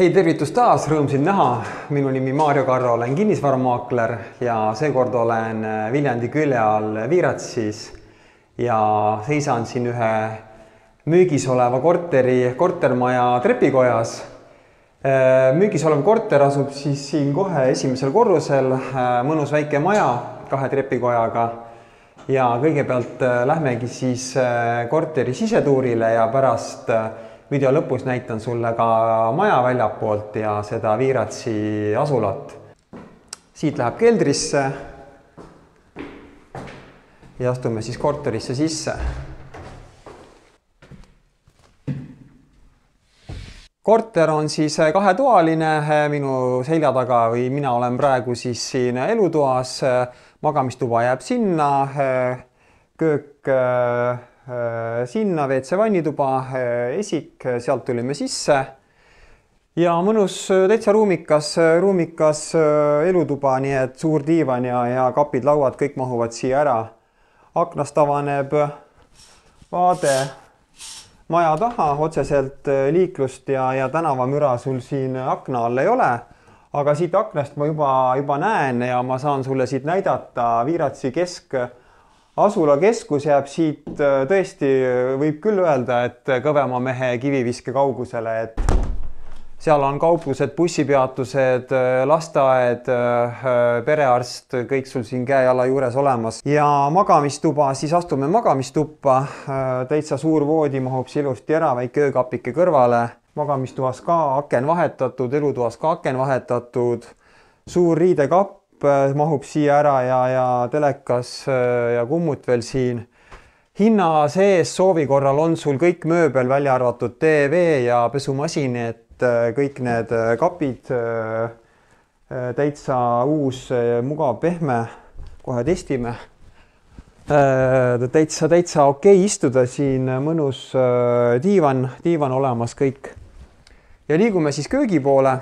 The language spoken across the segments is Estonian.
Hei, tervitus taas, rõõm sind näha. Minu nimi Maarjo Karro, olen kinnisvaramaakler ja seekord olen Viljandi külje all Viiratsis ja seisan siin ühe müügis oleva kortermaja trepikojas. Müügis olev korter asub siis siin kohe esimesel korrusel, mõnus väike maja 2 trepikojaga ja kõigepealt lähmegi siis korteri sisetuurile ja pärast video lõpus näitan sulle ka maja väljapoolt ja seda Viiratsi asulat. Siit läheb keldrisse ja astume siis korterisse sisse. Korter on siis 2-toaline, minu selja taga või mina olen praegu siis siin elutoas, magamistuba jääb sinna, köök sinna, WC vannituba, esik, sealt tulime sisse ja mõnus täitsa ruumikas elutuba, nii et suur diivan ja kapid, lauad, kõik mahuvad siia ära. Aknast avaneb vaade maja taha, otseselt liiklust ja tänavamüra sul siin akna all ei ole, aga siit aknast ma juba näen ja ma saan sulle siit näidata Viiratsi asula keskus jääb siit tõesti, võib küll öelda, et kõvema mehe kiviviske kaugusele, et seal on kauplused, bussipeatused, lasteaed, perearst, kõik sul siin käe-jala juures olemas. Ja magamistuba, siis astume magamistuppa, täitsa suur voodi mahub ilusti ära, väike öökapike kõrvale. Magamistuas ka aken vahetatud, elutoas ka aken vahetatud, suur riidekapp mahub siia ära ja telekas ja kummut veel siin. Hinna sees soovi korral on sul kõik mööbel, välja arvatud TV ja pesumasin, et kõik need kapid täitsa uus, mugav, pehme, kohe testime. Täitsa okei istuda siin, mõnus diivan olemas kõik. Ja liigume siis köögi poole.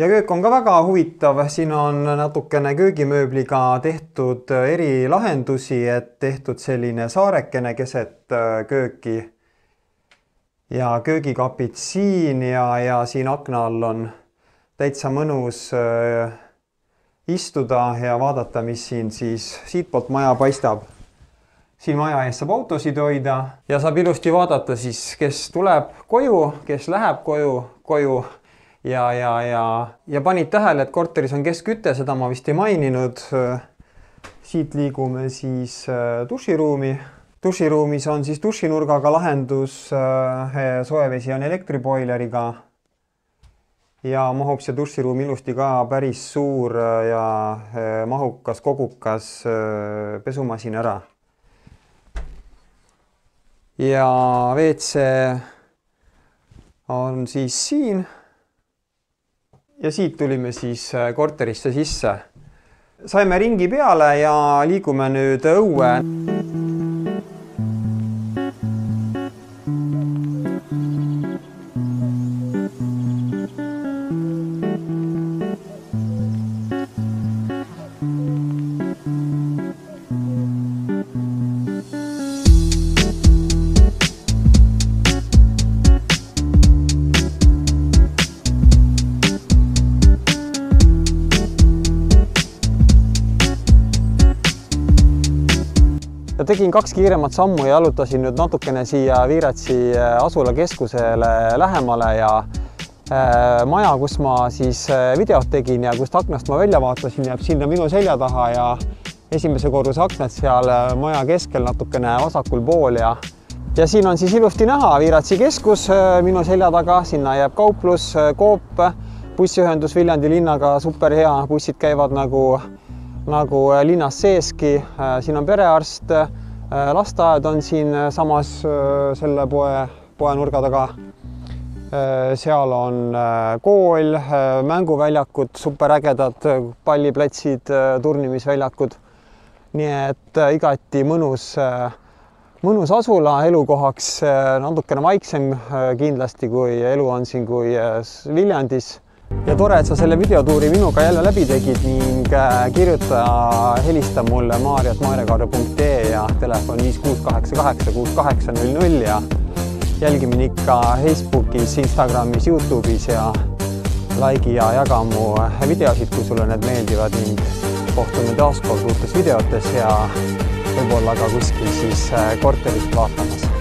Ja köök on ka väga huvitav, siin on natukene köögimööbliga tehtud eri lahendusi, et tehtud selline saarekene keset kööki ja köögikapid siin ja siin akna all on täitsa mõnus istuda ja vaadata, mis siin siis siitpoolt maja paistab. Siin maja ees saab autosid hoida ja saab ilusti vaadata siis, kes tuleb koju, kes läheb koju. Ja panid tähele, et korteris on keskküte, seda ma vist ei maininud. Siit liigume siis duširuumi. Duširuumis on siis dušinurgaga lahendus, soevesi on elektriboileriga ja mahub see duširuum ilusti ka päris suur ja mahukas, kogukas pesumasin ära. Ja WC on siis siin. Ja siit tulime siis korterisse sisse. Saime ringi peale ja liigume nüüd õue. Tegin 2 kiiremat sammu ja jalutasin nüüd natukene siia Viiratsi asula keskusele lähemale ja maja, kus ma siis videot tegin ja kust aknast ma välja vaatasin, jääb sinna minu selja taha ja esimese korruse aknad seal maja keskel natukene vasakul pool ja siin on siis ilusti näha Viiratsi keskus minu selja taga, sinna jääb kauplus, Coop, bussiühendus Viljandi linnaga super hea, bussid käivad nagu linnas seeski, siin on perearst, lasteaed on siin samas selle poe nurga taga. Seal on kool, mänguväljakud, superägedad palliplatsid, turnimisväljakud. Nii et igati mõnus asula elukohaks, natukene vaiksem kindlasti kui elu on siin kui Viljandis. Ja tore, et sa selle videotuuri minuga jälle läbi tegid ning kirjuta, helista mulle maarjo@maarjokarro.ee ja telefon 5688 6800 jälgi mind ikka Facebookis, Instagramis, YouTube'is ja like ja jaga mu videosid, kui sulle need meeldivad ning kohtume taaskord uutes videotes ja võib-olla ka kuskil siis korterist vaatamas.